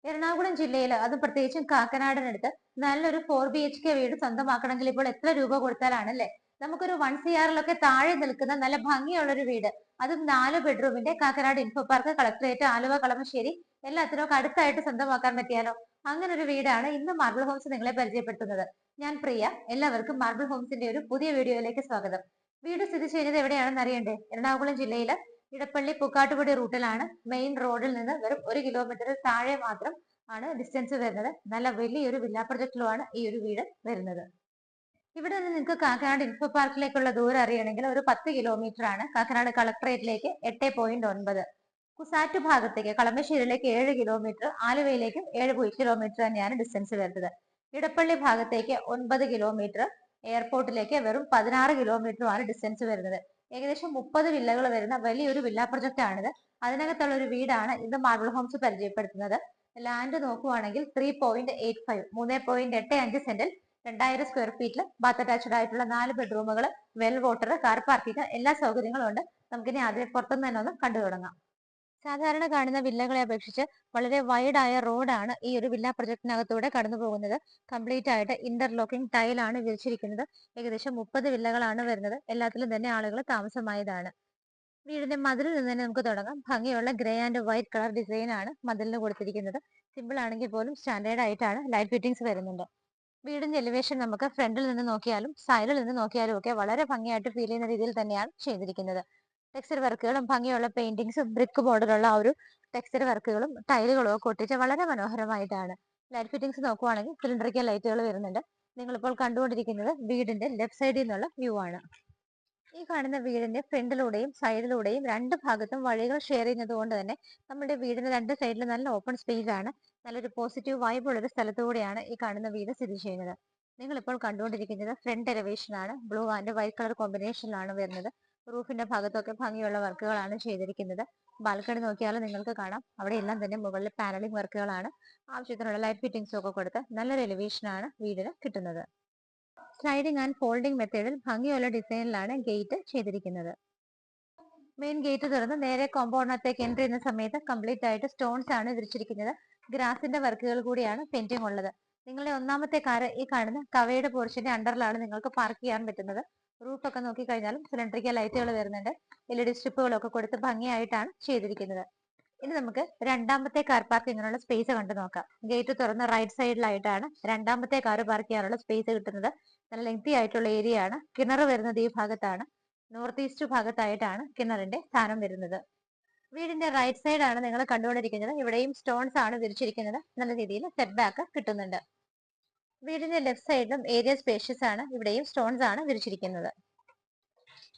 എറണാകുളം ജില്ലയിൽ അത് പ്രത്യേകിച്ചും കാക്കനാടിനടുത്ത് നല്ലൊരു 4 BHK വീട് സ്വന്തമാക്കണമെങ്കിൽ ഇപ്പോൾ എത്ര രൂപ കൊടുത്താലാണ് അല്ലെ? നമുക്കൊരു 1 CR താഴെ നിൽക്കുന്ന നല്ല ഭംഗിയുള്ള ഒരു വീട്, അതും 4 ബെഡ്റൂമിന്റെ Kakkanad info park, collectorate, Aluva, Kalamassery എല്ലാത്തിനും അടുത്തായിട്ട് സ്വന്തമാക്കാൻ പറ്റിയാലോ? അങ്ങനെ ഒരു വീടാണ് ഇന്ന് മാർബിൾ ഹോംസ് നിങ്ങളെ പരിചയപ്പെടുത്തുന്നത്. ഞാൻ പ്രിയ. എല്ലാവർക്കും മാർബിൾ ഹോംസിന്റെ ഒരു പുതിയ വീഡിയോയിലേക്ക് സ്വാഗതം. വീട് സ്ഥിതി ചെയ്യുന്നത് എവിടെയാണെന്ന് അറിയണ്ടേ? എറണാകുളം ജില്ലയിലെ ഇടപ്പള്ളി പൂക്കാട്ടുപടി റൂട്ടിലാണ്. മെയിൻ റോഡിൽ നിന്ന് വെറും 1 കിലോമീറ്റർ താഴെ മാത്രം ആണ് ഡിസ്റ്റൻസ് വരുന്നത്. നല്ല വലിയൊരു വില്ല പ്രൊജക്റ്റിലുമാണ് ഈ ഒരു വീട് വരുന്നത്. ഇവിടെ നിന്ന് നിങ്ങൾക്ക് കാക്കനാട് ഇൻഫോ പാർക്കിലേക്കുള്ള ദൂരം അറിയണമെങ്കിൽ ഒരു 10 കിലോമീറ്റർ ആണ്. കാക്കനാട് കളക്ടറേറ്റിലേക്ക് 8.9, കുസാറ്റ് ഭാഗത്തേക്ക് കളമശ്ശേരിയിലേക്ക് 7 കിലോമീറ്റർ, ആലുവയിലേക്കും 7 കിലോമീറ്റർ തന്നെയാണ് ഡിസ്റ്റൻസ് വരുന്നത്. ഇടപ്പള്ളി ഭാഗത്തേക്ക് 9 കിലോമീറ്റർ, എയർപോർട്ടിലേക്ക് വെറും 16 കിലോമീറ്ററുമാണ് ഡിസ്റ്റൻസ് വരുന്നത്. ഏകദേശം 30 വില്ലകൾ വരുന്ന വലിയൊരു വില്ല പ്രൊജക്റ്റ് ആണിത്. അതിനകത്തുള്ള ഒരു വീടാണ് ഇന്ന് മാർബിൾ ഹോംസ് പരിചയപ്പെടുത്തുന്നത്. ലാൻഡ് നോക്കുവാണെങ്കിൽ 3.85 3.85 സെന്റിൽ 2000 സ്ക്വയർ ഫീറ്റിൽ ബാത്ത് അറ്റാച്ച്ഡ് ആയിട്ടുള്ള 4 ബെഡ്റൂമുകൾ, വെൽ വാട്ടർ, കാർ പാർക്കിംഗ്, എല്ലാ സൗകര്യങ്ങളും ഉണ്ട്. നമുക്കിനി ആദ്യം പുറത്തുനിന്ന് തന്നെ ഒന്ന് കണ്ടു തുടങ്ങാം. സാധാരണ കാണുന്ന വില്ലകളെ അപേക്ഷിച്ച് വളരെ വൈഡ് ആയ റോഡാണ് ഈ ഒരു വില്ല പ്രൊജക്ടിനകത്തൂടെ കടന്നു പോകുന്നത്. കംപ്ലീറ്റ് ആയിട്ട് ഇന്റർലോക്കിംഗ് ടൈലാണ് വിരിച്ചിരിക്കുന്നത്. ഏകദേശം 30 വില്ലകളാണ് വരുന്നത്. എല്ലാത്തിലും തന്നെ ആളുകൾ താമസമായതാണ്. വീടിന്റെ മതിലിൽ നിന്ന് തന്നെ നമുക്ക് തുടങ്ങാം. ഭംഗിയുള്ള grey and white colour design ആണ് മതിലിന് കൊടുത്തിരിക്കുന്നത്. സിമ്പിൾ ആണെങ്കിൽ പോലും സ്റ്റാൻഡേർഡ് ആയിട്ടാണ് ലൈറ്റ് ഫിറ്റിംഗ്സ് വരുന്നുണ്ട്. വീടിന്റെ എലിവേഷൻ നമുക്ക് ഫ്രണ്ടിൽ നിന്ന് നോക്കിയാലും സൈഡിൽ നിന്ന് നോക്കിയാലും ഒക്കെ വളരെ ഭംഗിയായിട്ട് ഫീൽ ചെയ്യുന്ന രീതിയിൽ തന്നെയാണ് ചെയ്തിരിക്കുന്നത്. ടെക്സ്ചർ വർക്കുകളും ഭംഗിയുള്ള പെയിന്റിങ്സും ബ്രിക്ക് ബോർഡിലുള്ള ആ ഒരു ടെക്സ്ചർ വർക്കുകളും ടൈലുകളും ഒക്കെ ഒട്ടിച്ച് വളരെ മനോഹരമായിട്ടാണ്. ലൈറ്റ് ഫിറ്റിംഗ്സ് നോക്കുവാണെങ്കിൽ സിലിണ്ടറിക്കൽ ലൈറ്റുകൾ വരുന്നുണ്ട്. നിങ്ങളിപ്പോൾ കണ്ടുകൊണ്ടിരിക്കുന്നത് വീടിന്റെ ലെഫ്റ്റ് സൈഡിൽ നിന്നുള്ള വ്യൂ ആണ്. ഈ കാണുന്ന വീടിന്റെ ഫ്രണ്ടിലൂടെയും സൈഡിലൂടെയും രണ്ട് ഭാഗത്തും വഴികൾ ഷെയർ ചെയ്യുന്നത് കൊണ്ട് തന്നെ നമ്മുടെ വീടിന്റെ രണ്ട് സൈഡിലും നല്ല ഓപ്പൺ സ്പേസ് ആണ്. നല്ലൊരു പോസിറ്റീവ് വൈബ് ഉള്ള ഒരു സ്ഥലത്തൂടെയാണ് ഈ കാണുന്ന വീട് സ്ഥിതി ചെയ്യുന്നത്. നിങ്ങൾ ഇപ്പോൾ കണ്ടുകൊണ്ടിരിക്കുന്നത് ഫ്രണ്ട് എലിവേഷൻ ആണ്. ബ്ലൂ ആൻഡ് വൈറ്റ് കളർ കോമ്പിനേഷനിലാണ് വരുന്നത്. റൂഫിന്റെ ഭാഗത്തൊക്കെ ഭംഗിയുള്ള വർക്കുകളാണ് ചെയ്തിരിക്കുന്നത്. ബാൽക്കണി നോക്കിയാൽ നിങ്ങൾക്ക് കാണാം, അവിടെ എല്ലാം തന്നെ മുകളിൽ പാനലിംഗ് വർക്കുകളാണ്. ആവശ്യത്തിനുള്ള ലൈറ്റ് ഫിറ്റിംഗ്സും ഒക്കെ കൊടുത്ത് നല്ലൊരു എലിവേഷൻ ആണ് വീടിന് കിട്ടുന്നത്. സ്ലൈഡിംഗ് ആൻഡ് ഫോൾഡിംഗ് മെത്തേഡിൽ ഭംഗിയുള്ള ഡിസൈനിലാണ് ഗേറ്റ് ചെയ്തിരിക്കുന്നത്. മെയിൻ ഗേറ്റ് തുറന്ന് നേരെ കോമ്പൗണ്ടിനകത്തേക്ക് എൻട്രി ചെയ്യുന്ന സമയത്ത് കംപ്ലീറ്റ് ആയിട്ട് സ്റ്റോൺസ് ആണ് വിരിച്ചിരിക്കുന്നത്. ഗ്രാസിന്റെ വർക്കുകൾ കൂടിയാണ് പെയിന്റിംഗ് ഉള്ളത്. നിങ്ങളുടെ ഒന്നാമത്തെ കാർ ഈ കാണുന്ന കവയുടെ പോർഷന്റെ അണ്ടറിലാണ് നിങ്ങൾക്ക് പാർക്ക് ചെയ്യാൻ പറ്റുന്നത്. റൂഫൊക്കെ നോക്കിക്കഴിഞ്ഞാലും സിലിണ്ടറിക്കൽ ലൈറ്റുകൾ വരുന്നുണ്ട്. LED സ്ട്രിപ്പുകളൊക്കെ കൊടുത്ത് ഭംഗിയായിട്ടാണ് ചെയ്തിരിക്കുന്നത്. ഇനി നമുക്ക് രണ്ടാമത്തെ കാർ പാർക്കിങ്ങിനുള്ള സ്പേസ് കണ്ടു നോക്കാം. ഗേറ്റ് തുറന്ന് റൈറ്റ് സൈഡിലായിട്ടാണ് രണ്ടാമത്തെ കാർ പാർക്ക് ചെയ്യാനുള്ള സ്പേസ് കിട്ടുന്നത്. നല്ല ലെങ്തി ആയിട്ടുള്ള ഏരിയ ആണ്. കിണർ വരുന്നത് ഈ ഭാഗത്താണ്. നോർത്ത് ഈസ്റ്റ് ഭാഗത്തായിട്ടാണ് കിണറിന്റെ സ്ഥാനം വരുന്നത്. വീടിന്റെ റൈറ്റ് സൈഡ് ആണ് നിങ്ങൾ കണ്ടുകൊണ്ടിരിക്കുന്നത്. ഇവിടെയും സ്റ്റോൺസ് ആണ് വിരിച്ചിരിക്കുന്നത്. നല്ല രീതിയിൽ സെറ്റ് ബാക്ക് കിട്ടുന്നുണ്ട്. വീടിന്റെ ലെഫ്റ്റ് സൈഡിലും ഏരിയ സ്പേഷ്യസ് ആണ്. ഇവിടെയും സ്റ്റോൺസ് ആണ് വിരിച്ചിരിക്കുന്നത്.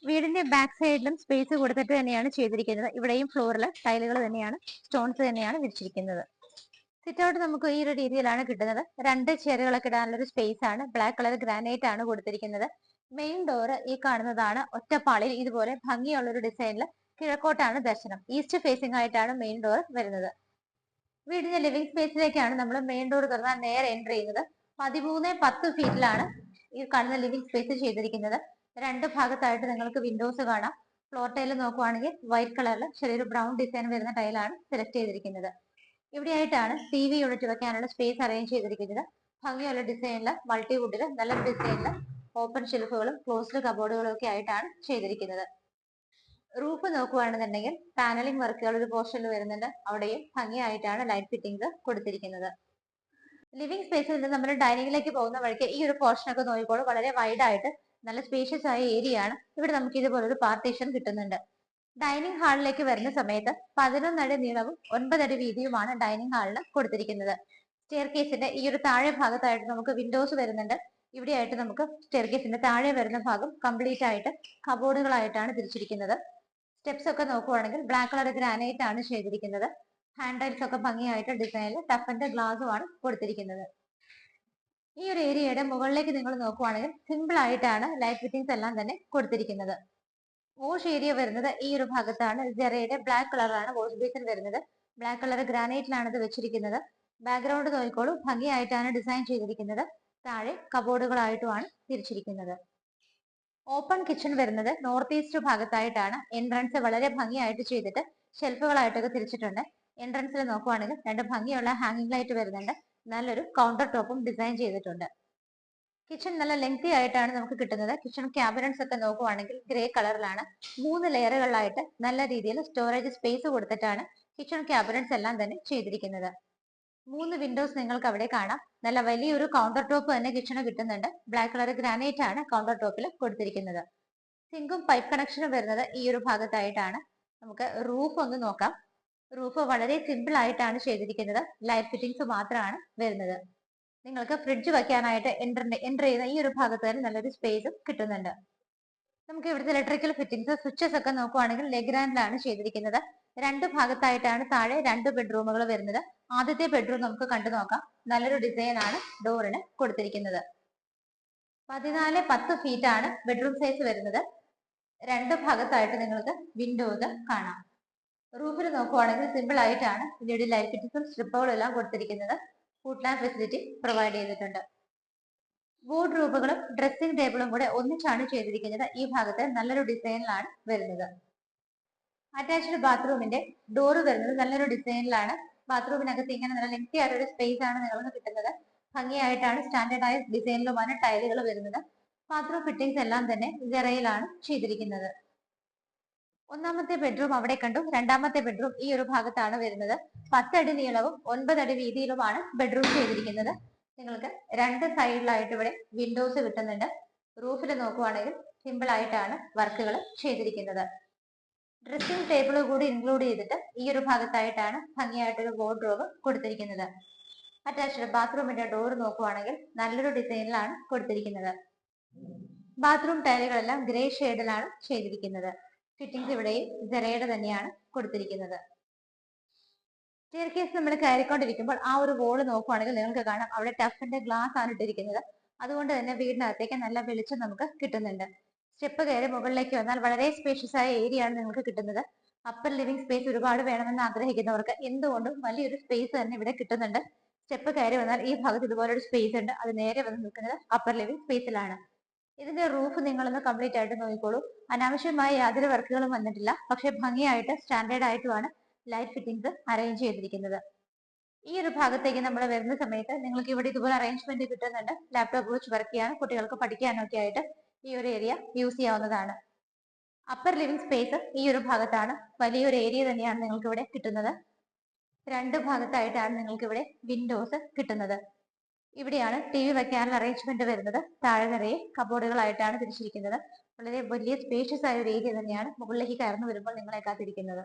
വീടിന്റെ ബാക്ക് സൈഡിലും സ്പേസ് കൊടുത്തിട്ട് തന്നെയാണ് ചെയ്തിരിക്കുന്നത്. ഇവിടെയും ഫ്ലോറിൽ ടൈലുകൾ തന്നെയാണ്, സ്റ്റോൺസ് തന്നെയാണ് വിരിച്ചിരിക്കുന്നത്. സിറ്റ് ഔട്ട് നമുക്ക് ഈ ഒരു രീതിയിലാണ് കിട്ടുന്നത്. രണ്ട് ചെയറുകളൊക്കെ ഇടാനുള്ള ഒരു സ്പേസ് ആണ്. ബ്ലാക്ക് കളർ ഗ്രാനൈറ്റ് ആണ് കൊടുത്തിരിക്കുന്നത്. മെയിൻ ഡോർ ഈ കാണുന്നതാണ്. ഒറ്റപ്പാളിൽ ഇതുപോലെ ഭംഗിയുള്ള ഒരു ഡിസൈനിൽ കിഴക്കോട്ടാണ് ദർശനം. ഈസ്റ്റ് ഫേസിംഗ് ആയിട്ടാണ് മെയിൻ ഡോർ വരുന്നത്. വീടിന്റെ ലിവിംഗ് സ്പേസിലേക്കാണ് നമ്മൾ മെയിൻ ഡോർ തുറന്നാൽ നേരെ എൻട്രി ചെയ്യുന്നത്. 13-10 ഫീറ്റിലാണ് ഈ കാണുന്ന ലിവിംഗ് സ്പേസ് ചെയ്തിരിക്കുന്നത്. രണ്ട് ഭാഗത്തായിട്ട് നിങ്ങൾക്ക് വിൻഡോസ് കാണാം. ഫ്ലോർ ടൈൽ നോക്കുവാണെങ്കിൽ വൈറ്റ് കളറിൽ ചെറിയൊരു ബ്രൗൺ ഡിസൈൻ വരുന്ന ടൈലാണ് സെലക്ട് ചെയ്തിരിക്കുന്നത്. ഇവിടെയായിട്ടാണ് TV യൂണിറ്റ് വെക്കാനുള്ള സ്പേസ് അറേഞ്ച് ചെയ്തിരിക്കുന്നത്. ഭംഗിയുള്ള ഡിസൈനില് മൾട്ടിവുഡില് നല്ലൊരു ഡിസൈനില് ഓപ്പൺ ഷെൽഫുകളും ക്ലോസ്ഡ് കബോർഡുകളും ഒക്കെ ആയിട്ടാണ് ചെയ്തിരിക്കുന്നത്. റൂഫ് നോക്കുകയാണെന്നുണ്ടെങ്കിൽ പാനലിംഗ് വർക്കുകൾ ഒരു പോർഷനിൽ വരുന്നുണ്ട്. അവിടെയും ഭംഗിയായിട്ടാണ് ലൈറ്റ് ഫിറ്റിംഗ്സ് കൊടുത്തിരിക്കുന്നത്. ലിവിംഗ് സ്പേസിൽ നിന്ന് നമ്മൾ ഡൈനിങ്ങിലേക്ക് പോകുന്ന വഴിക്ക് ഈ ഒരു പോർഷൻ ഒക്കെ നോക്കിക്കോളൂ. വളരെ വൈഡ് ആയിട്ട് നല്ല സ്പേഷ്യസ് ആയ ഏരിയ ആണ്. ഇവിടെ നമുക്ക് ഇതുപോലെ ഒരു പാർട്ടീഷൻ കിട്ടുന്നുണ്ട്. ഡൈനിങ് ഹാളിലേക്ക് വരുന്ന സമയത്ത് 11 അടി നീളവും 9 അടി വീതിയുമാണ് ഡൈനിങ് ഹാളിന് കൊടുത്തിരിക്കുന്നത്. സ്റ്റെയർ കേസിന്റെ ഈ ഒരു താഴെ ഭാഗത്തായിട്ട് നമുക്ക് വിൻഡോസ് വരുന്നുണ്ട്. ഇവിടെയായിട്ട് നമുക്ക് സ്റ്റെയർ കേസിന്റെ താഴെ വരുന്ന ഭാഗം കംപ്ലീറ്റ് ആയിട്ട് കബോർഡുകളായിട്ടാണ് തിരിച്ചിരിക്കുന്നത്. സ്റ്റെപ്സ് ഒക്കെ നോക്കുവാണെങ്കിൽ ബ്ലാക്ക് കളർ ഗ്രാനൈറ്റ് ആണ് ചെയ്തിരിക്കുന്നത്. ഹാൻഡ് റൈൽസ് ഒക്കെ ഭംഗിയായിട്ട് ഡിസൈനിൽ ടഫന്റെ ഗ്ലാസുമാണ് കൊടുത്തിരിക്കുന്നത്. ഈ ഒരു ഏരിയയുടെ മുകളിലേക്ക് നിങ്ങൾ നോക്കുവാണെങ്കിൽ സിമ്പിൾ ആയിട്ടാണ് ലൈറ്റ് ഫിറ്റിംഗ്സ് എല്ലാം തന്നെ കൊടുത്തിരിക്കുന്നത്. വാഷ് ഏരിയ വരുന്നത് ഈ ഒരു ഭാഗത്താണ്. ജെറയുടെ ബ്ലാക്ക് കളറാണ് വാഷ് ബേസിൻ വരുന്നത്. ബ്ലാക്ക് കളർ ഗ്രാനൈറ്റിലാണ് ഇത് വെച്ചിരിക്കുന്നത്. ബാക്ക്ഗ്രൗണ്ട് നോക്കിക്കോളൂ, ഭംഗിയായിട്ടാണ് ഡിസൈൻ ചെയ്തിരിക്കുന്നത്. താഴെ കബോർഡുകളായിട്ടുമാണ് തിരിച്ചിരിക്കുന്നത്. ഓപ്പൺ കിച്ചൺ വരുന്നത് നോർത്ത് ഈസ്റ്റ് ഭാഗത്തായിട്ടാണ്. എൻട്രൻസ് വളരെ ഭംഗിയായിട്ട് ചെയ്തിട്ട് ഷെൽഫുകളായിട്ടൊക്കെ തിരിച്ചിട്ടുണ്ട്. എൻട്രൻസിൽ നോക്കുവാണെങ്കിൽ രണ്ട് ഭംഗിയുള്ള ഹാങ്ങിങ് ലൈറ്റ് വരുന്നുണ്ട്. നല്ലൊരു കൗണ്ടർ ടോപ്പും ഡിസൈൻ ചെയ്തിട്ടുണ്ട്. കിച്ചൺ നല്ല ലെങ്തി ആയിട്ടാണ് നമുക്ക് കിട്ടുന്നത്. കിച്ചൺ ക്യാബിനറ്റ്സ് ഒക്കെ നോക്കുവാണെങ്കിൽ ഗ്രേ കളറിലാണ് 3 ലെയറുകളിലായിട്ട് നല്ല രീതിയിൽ സ്റ്റോറേജ് സ്പേസ് കൊടുത്തിട്ടാണ് കിച്ചൺ ക്യാബിനറ്റ്സ് എല്ലാം തന്നെ ചെയ്തിരിക്കുന്നത്. 3 വിൻഡോസ് നിങ്ങൾക്ക് അവിടെ കാണാം. നല്ല വലിയൊരു കൗണ്ടർ ടോപ്പ് തന്നെ കിച്ചണ് കിട്ടുന്നുണ്ട്. ബ്ലാക്ക് കളർ ഗ്രാനൈറ്റ് ആണ് കൗണ്ടർ ടോപ്പിൽ കൊടുത്തിരിക്കുന്നത്. സിങ്കും പൈപ്പ് കണക്ഷനും വരുന്നത് ഈ ഒരു ഭാഗത്തായിട്ടാണ്. നമുക്ക് റൂഫ് ഒന്ന് നോക്കാം. റൂഫ് വളരെ സിമ്പിൾ ആയിട്ടാണ് ചെയ്തിരിക്കുന്നത്. ലൈറ്റ് ഫിറ്റിംഗ്സ് മാത്രമാണ് വരുന്നത്. നിങ്ങൾക്ക് ഫ്രിഡ്ജ് വെക്കാനായിട്ട് എൻ്റർ ചെയ്യുന്ന ഈ ഒരു ഭാഗത്ത് തന്നെ നല്ലൊരു സ്പേസും കിട്ടുന്നുണ്ട്. നമുക്ക് ഇവിടുത്തെ ഇലക്ട്രിക്കൽ ഫിറ്റിംഗ്സ് സ്വിച്ചസ് ഒക്കെ നോക്കുവാണെങ്കിൽ ലെഗ്രാൻഡിലാണ് ചെയ്തിരിക്കുന്നത്. രണ്ട് ഭാഗത്തായിട്ടാണ് താഴെ 2 ബെഡ്റൂമുകൾ വരുന്നത്. ആദ്യത്തെ ബെഡ്റൂം നമുക്ക് കണ്ടു നോക്കാം. നല്ലൊരു ഡിസൈൻ ആണ് ഡോറിന് കൊടുത്തിരിക്കുന്നത്. 14-10 ഫീറ്റ് ആണ് ബെഡ്റൂം സൈസ് വരുന്നത്. രണ്ട് ഭാഗത്തായിട്ട് നിങ്ങൾക്ക് വിൻഡോസ് കാണാം. റൂഫിൽ നോക്കുവാണെങ്കിൽ സിമ്പിൾ ആയിട്ടാണ് പിന്നീട് ലൈറ്റ് ഫിറ്റിംഗ്സും സ്ട്രിപ്പുകളും എല്ലാം കൊടുത്തിരിക്കുന്നത്. ഫുഡ് ലാമ്പ് ഫെസിലിറ്റി പ്രൊവൈഡ് ചെയ്തിട്ടുണ്ട്. വാർഡ്രോബുകളും ഡ്രസ്സിംഗ് ടേബിളും കൂടെ ഒന്നിച്ചാണ് ചെയ്തിരിക്കുന്നത്. ഈ ഭാഗത്ത് നല്ലൊരു ഡിസൈനിലാണ് വരുന്നത്. അറ്റാച്ച്ഡ് ബാത്റൂമിന്റെ ഡോറ് വരുന്നത് നല്ലൊരു ഡിസൈനിലാണ്. ബാത്റൂമിനകത്ത് ഇങ്ങനെ നല്ല ലെങ്തി ആയ ഒരു സ്പേസ് ആണ് നിങ്ങൾക്ക് കിട്ടുന്നത്. ഭംഗിയായിട്ടാണ് സ്റ്റാൻഡേർഡ് ആയ ഡിസൈനിലുമാണ് ടൈലുകൾ വരുന്നത്. ബാത്റൂം ഫിറ്റിംഗ്സ് എല്ലാം തന്നെ ജെറയിലാണ് ചെയ്തിരിക്കുന്നത്. ഒന്നാമത്തെ ബെഡ്റൂം അവിടെ കണ്ടു. രണ്ടാമത്തെ ബെഡ്റൂം ഈ ഒരു ഭാഗത്താണ് വരുന്നത്. 10 അടി നീളവും 9 അടി വീതിയിലുമാണ് ബെഡ്റൂം ചെയ്തിരിക്കുന്നത്. നിങ്ങൾക്ക് രണ്ട് സൈഡിലായിട്ട് ഇവിടെ വിൻഡോസ് കിട്ടുന്നുണ്ട്. റൂഫിൽ നോക്കുവാണെങ്കിൽ സിമ്പിൾ ആയിട്ടാണ് വർക്കുകൾ ചെയ്തിരിക്കുന്നത്. ഡ്രസ്സിംഗ് ടേബിൾ കൂടി ഇൻക്ലൂഡ് ചെയ്തിട്ട് ഈ ഒരു ഭാഗത്തായിട്ടാണ് ഭംഗിയായിട്ടൊരു വാർഡ്രോബ് കൊടുത്തിരിക്കുന്നത്. അറ്റാച്ച്ഡ് ബാത്റൂമിന്റെ ഡോർ നോക്കുവാണെങ്കിൽ നല്ലൊരു ഡിസൈനിലാണ് കൊടുത്തിരിക്കുന്നത്. ബാത്റൂം ടൈലുകളെല്ലാം ഗ്രേ ഷെയ്ഡിലാണ് ചെയ്തിരിക്കുന്നത്. ഫിറ്റിംഗ്സ് ഇവിടെയും ജെറയുടെ തന്നെയാണ് കൊടുത്തിരിക്കുന്നത്. സ്റ്റെയർകേസ് നമ്മൾ കയറിക്കൊണ്ടിരിക്കുമ്പോൾ ആ ഒരു വോള് നോക്കുവാണെങ്കിൽ നിങ്ങൾക്ക് കാണാം അവിടെ ടഫിന്റെ ഗ്ലാസ് ആണ് ഇട്ടിരിക്കുന്നത്. അതുകൊണ്ട് തന്നെ വീടിനകത്തേക്ക് നല്ല വെളിച്ചം നമുക്ക് കിട്ടുന്നുണ്ട്. സ്റ്റെപ്പ് കയറി മുകളിലേക്ക് വന്നാൽ വളരെ സ്പേഷ്യസ് ആയ ഏരിയ ആണ് നിങ്ങൾക്ക് കിട്ടുന്നത്. അപ്പർ ലിവിംഗ് സ്പേസ് ഒരുപാട് വേണമെന്ന് ആഗ്രഹിക്കുന്നവർക്ക് എന്തുകൊണ്ടും വലിയൊരു സ്പേസ് തന്നെ ഇവിടെ കിട്ടുന്നുണ്ട്. സ്റ്റെപ്പ് കയറി വന്നാൽ ഈ ഭാഗത്ത് ഇതുപോലൊരു സ്പേസ് ഉണ്ട്. അത് നേരെ വന്ന് നിൽക്കുന്നത് അപ്പർ ലിവിംഗ് സ്പേസിലാണ്. ഇതിന്റെ റൂഫ് നിങ്ങളൊന്ന് കംപ്ലീറ്റ് ആയിട്ട് നോക്കിക്കോളൂ. അനാവശ്യമായ യാതൊരു വർക്കുകളും വന്നിട്ടില്ല. പക്ഷെ ഭംഗിയായിട്ട് സ്റ്റാൻഡേർഡ് ആയിട്ടുമാണ് ലൈറ്റ് ഫിറ്റിംഗ്സ് അറേഞ്ച് ചെയ്തിരിക്കുന്നത്. ഈ ഒരു ഭാഗത്തേക്ക് നമ്മൾ വരുന്ന സമയത്ത് നിങ്ങൾക്ക് ഇവിടെ ഇതുപോലെ അറേഞ്ച്മെന്റ് കിട്ടുന്നുണ്ട്. ലാപ്ടോപ്പ് വെച്ച് വർക്ക് ചെയ്യാനും കുട്ടികൾക്ക് പഠിക്കാനും ഒക്കെ ആയിട്ട് ഈ ഒരു ഏരിയ യൂസ് ചെയ്യാവുന്നതാണ്. അപ്പർ ലിവിംഗ് സ്പേസ് ഈ ഒരു ഭാഗത്താണ്. വലിയൊരു ഏരിയ തന്നെയാണ് നിങ്ങൾക്ക് ഇവിടെ കിട്ടുന്നത്. രണ്ട് ഭാഗത്തായിട്ടാണ് നിങ്ങൾക്ക് ഇവിടെ വിൻഡോസ് കിട്ടുന്നത്. ഇവിടെയാണ് ടി വി വെക്കാനുള്ള അറേഞ്ച്മെന്റ് വരുന്നത്. താഴെ നിറയെ കബോർഡുകളായിട്ടാണ് തിരിച്ചിരിക്കുന്നത്. വളരെ വലിയ സ്പേഷ്യസ് ആയ ഒരു ഏരിയ തന്നെയാണ് മുകളിലേക്ക് കയറുന്നു വരുമ്പോൾ നിങ്ങളെ കാത്തിരിക്കുന്നത്.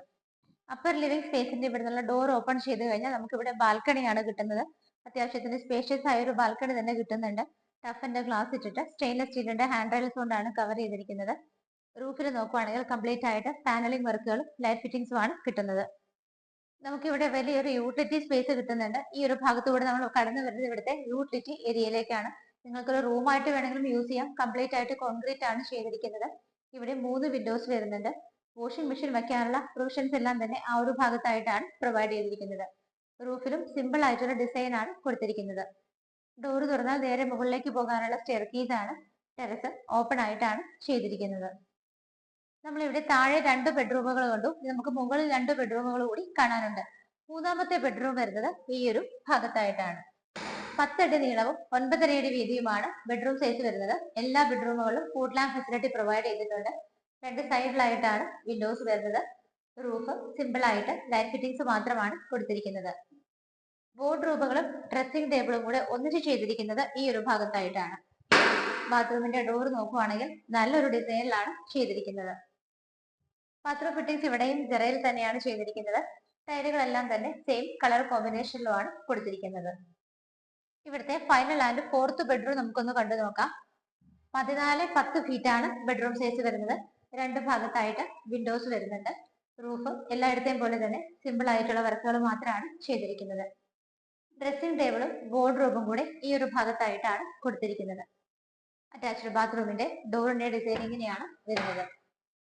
അപ്പർ ലിവിംഗ് സ്പേസിന്റെ ഇവിടെ നിന്നുള്ള ഡോർ ഓപ്പൺ ചെയ്ത് കഴിഞ്ഞാൽ നമുക്ക് ഇവിടെ ബാൽക്കണിയാണ് കിട്ടുന്നത്. അത്യാവശ്യത്തിന് സ്പേഷ്യസ് ആയ ഒരു ബാൽക്കണി തന്നെ കിട്ടുന്നുണ്ട്. ടഫിന്റെ ഗ്ലാസ് ഇട്ടിട്ട് സ്റ്റെയിൻലെസ് സ്റ്റീലിന്റെ ഹാൻഡ് റൈൽസ് കൊണ്ടാണ് കവർ ചെയ്തിരിക്കുന്നത്. റൂഫിൽ നോക്കുവാണെങ്കിൽ കംപ്ലീറ്റ് ആയിട്ട് പാനലിംഗ് വർക്കുകളും ലൈറ്റ് ഫിറ്റിംഗ്സും ആണ് കിട്ടുന്നത്. നമുക്കിവിടെ വലിയൊരു യൂട്ടിലിറ്റി സ്പേസ് കിട്ടുന്നുണ്ട്. ഈ ഒരു ഭാഗത്തൂടെ നമ്മൾ കടന്നു വരുന്നത് ഇവിടുത്തെ യൂട്ടിലിറ്റി ഏരിയയിലേക്കാണ്. നിങ്ങൾക്കൊരു റൂമായിട്ട് വേണമെങ്കിലും യൂസ് ചെയ്യാം. കംപ്ലീറ്റ് ആയിട്ട് കോൺക്രീറ്റ് ആണ് ചെയ്തിരിക്കുന്നത്. ഇവിടെ 3 വിൻഡോസ് വരുന്നുണ്ട്. വാഷിംഗ് മെഷീൻ വെക്കാനുള്ള പ്രൊവിഷൻസ് എല്ലാം തന്നെ ആ ഒരു ഭാഗത്തായിട്ടാണ് പ്രൊവൈഡ് ചെയ്തിരിക്കുന്നത്. റൂഫിലും സിമ്പിൾ ആയിട്ടുള്ള ഡിസൈൻ ആണ് കൊടുത്തിരിക്കുന്നത്. ഡോർ തുറന്നാൽ നേരെ മുകളിലേക്ക് പോകാനുള്ള സ്റ്റെയർകേസ് ആണ്. ടെറസ് ഓപ്പൺ ആയിട്ടാണ് ചെയ്തിരിക്കുന്നത്. നമ്മൾ ഇവിടെ താഴെ 2 ബെഡ്റൂമുകൾ കണ്ടു. നമുക്ക് മുകളിൽ 2 ബെഡ്റൂമുകൾ കൂടി കാണാനുണ്ട്. മൂന്നാമത്തെ ബെഡ്റൂം വരുന്നത് ഈ ഒരു ഭാഗത്തായിട്ടാണ്. 10 അടി നീളവും 9 അടി വീതിയുമാണ് ബെഡ്റൂം സൈസ് വരുന്നത്. എല്ലാ ബെഡ്റൂമുകളിലും ഫുഡ് ലാമ്പ് ഫെസിലിറ്റി പ്രൊവൈഡ് ചെയ്തിട്ടുണ്ട്. രണ്ട് സൈഡിലായിട്ടാണ് വിൻഡോസ് വരുന്നത്. റൂഫ് സിമ്പിൾ ആയിട്ട് ലൈറ്റ് ഫിറ്റിംഗ്സ് മാത്രമാണ് കൊടുത്തിരിക്കുന്നത്. വാർഡ്രോബുകളും ഡ്രസ്സിംഗ് ടേബിളും കൂടെ ഒന്നിച്ച് ചെയ്തിരിക്കുന്നത് ഈ ഒരു ഭാഗത്തായിട്ടാണ്. ബാത്റൂമിന്റെ ഡോർ നോക്കുവാണെങ്കിൽ നല്ലൊരു ഡിസൈനിലാണ് ചെയ്തിരിക്കുന്നത്. ബാത്റൂം ഫിറ്റിംഗ്സ് ഇവിടെയും ജെറയിൽ തന്നെയാണ് ചെയ്തിരിക്കുന്നത്. ടൈലുകളെല്ലാം തന്നെ സെയിം കളർ കോമ്പിനേഷനിലുമാണ് കൊടുത്തിരിക്കുന്നത്. ഇവിടുത്തെ ഫൈനൽ ആൻഡ് ഫോർത്ത് ബെഡ്റൂം നമുക്കൊന്ന് കണ്ടു നോക്കാം. 14-10 ഫീറ്റ് ആണ് ബെഡ്റൂം സൈസ് വരുന്നത്. രണ്ട് ഭാഗത്തായിട്ട് വിൻഡോസ് വരുന്നുണ്ട്. റൂഫ് എല്ലായിടത്തെയും പോലെ തന്നെ സിമ്പിൾ ആയിട്ടുള്ള വർക്കുകൾ മാത്രമാണ് ചെയ്തിരിക്കുന്നത്. ഡ്രസ്സിംഗ് ടേബിളും വാർഡ്രോബും കൂടെ ഈ ഒരു ഭാഗത്തായിട്ടാണ് കൊടുത്തിരിക്കുന്നത്. അറ്റാച്ച്ഡ് ബാത്റൂമിന്റെ ഡോറിന്റെ ഡിസൈൻ ഇങ്ങനെയാണ് വരുന്നത്.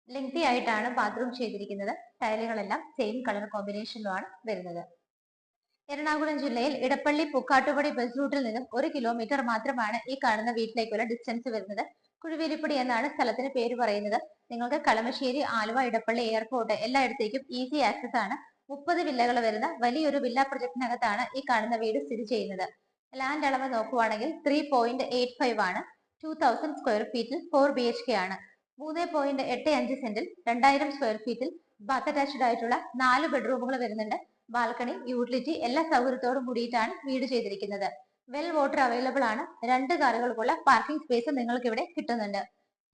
ലെങ്തി ആയിട്ടാണ് ബാത്റൂം ചെയ്തിരിക്കുന്നത്. ടൈലുകളെല്ലാം സെയിം കളർ കോമ്പിനേഷനിലുമാണ് വരുന്നത്. എറണാകുളം ജില്ലയിൽ ഇടപ്പള്ളി പൂക്കാട്ടുപടി ബസ് റൂട്ടിൽ നിന്നും 1 കിലോമീറ്റർ മാത്രമാണ് ഈ കാണുന്ന വീട്ടിലേക്കുള്ള ഡിസ്റ്റൻസ് വരുന്നത്. കുഴുവേലിപ്പടി എന്നാണ് സ്ഥലത്തിന് പേര് പറയുന്നത്. നിങ്ങൾക്ക് കളമശ്ശേരി, ആലുവ, ഇടപ്പള്ളി, എയർപോർട്ട് എല്ലായിടത്തേക്കും ഈസി ആക്സസ് ആണ്. 30 വില്ലകൾ വരുന്ന വലിയൊരു വില്ല പ്രൊജക്ടിനകത്താണ് ഈ കാണുന്ന വീട് സ്ഥിതി ചെയ്യുന്നത്. ലാൻഡ് അളവ് നോക്കുവാണെങ്കിൽ 3.85 ആണ്. 2000 സ്ക്വയർ ഫീറ്റിൽ 4 BHK ആണ്. 3.85 സെന്റിൽ 2000 സ്ക്വയർ ഫീറ്റിൽ ബാത്ത് അറ്റാച്ച്ഡ് ആയിട്ടുള്ള 4 ബെഡ്റൂമുകൾ വരുന്നുണ്ട്. ബാൽക്കണി, യൂട്ടിലിറ്റി എല്ലാ സൗകര്യത്തോടും കൂടിയിട്ടാണ് വീട് ചെയ്തിരിക്കുന്നത്. വെൽ വാട്ടർ അവൈലബിൾ ആണ്. 2 കാറുകൾക്കുള്ള പാർക്കിംഗ് സ്പേസ് നിങ്ങൾക്ക് ഇവിടെ കിട്ടുന്നുണ്ട്.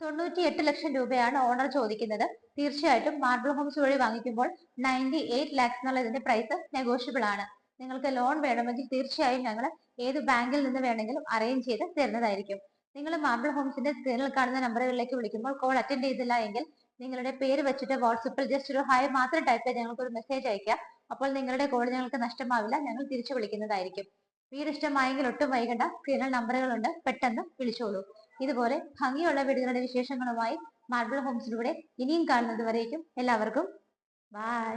98 ലക്ഷം രൂപയാണ് ഓണർ ചോദിക്കുന്നത്. തീർച്ചയായിട്ടും മാർബിൾ ഹോംസ് വഴി വാങ്ങിക്കുമ്പോൾ 98 ലാക്സ് എന്നുള്ള ഇതിന്റെ പ്രൈസ് നെഗോഷ്യബിൾ ആണ്. നിങ്ങൾക്ക് ലോൺ വേണമെങ്കിൽ തീർച്ചയായും ഞങ്ങൾ ഏത് ബാങ്കിൽ നിന്ന് വേണമെങ്കിലും അറേഞ്ച് ചെയ്ത് തരുന്നതായിരിക്കും. നിങ്ങൾ മാർബിൾ ഹോംസിന്റെ സ്ക്രീനിൽ കാണുന്ന നമ്പറുകളിലേക്ക് വിളിക്കുമ്പോൾ കോൾ അറ്റൻഡ് ചെയ്തില്ല എങ്കിൽ നിങ്ങളുടെ പേര് വെച്ചിട്ട് വാട്സപ്പിൽ ജസ്റ്റ് ഒരു ഹായ് മാത്രം ടൈപ്പ് ചെയ്ത് ഞങ്ങൾക്ക് ഒരു മെസ്സേജ് അയക്കുക. അപ്പോൾ നിങ്ങളുടെ കോൾ ഞങ്ങൾക്ക് നഷ്ടമാവില്ല, ഞങ്ങൾ തിരിച്ചു വിളിക്കുന്നതായിരിക്കും. വീട് ഇഷ്ടമായെങ്കിൽ ഒട്ടും വൈകണ്ട, സ്ക്രീനിൽ നമ്പറുകളുണ്ട്, പെട്ടെന്ന് വിളിച്ചോളൂ. ഇതുപോലെ ഭംഗിയുള്ള വീടുകളുടെ വിശേഷങ്ങളുമായി മാർബിൾ ഹോംസിലൂടെ ഇനിയും കാണുന്നത് വരേക്കും എല്ലാവർക്കും ബൈ.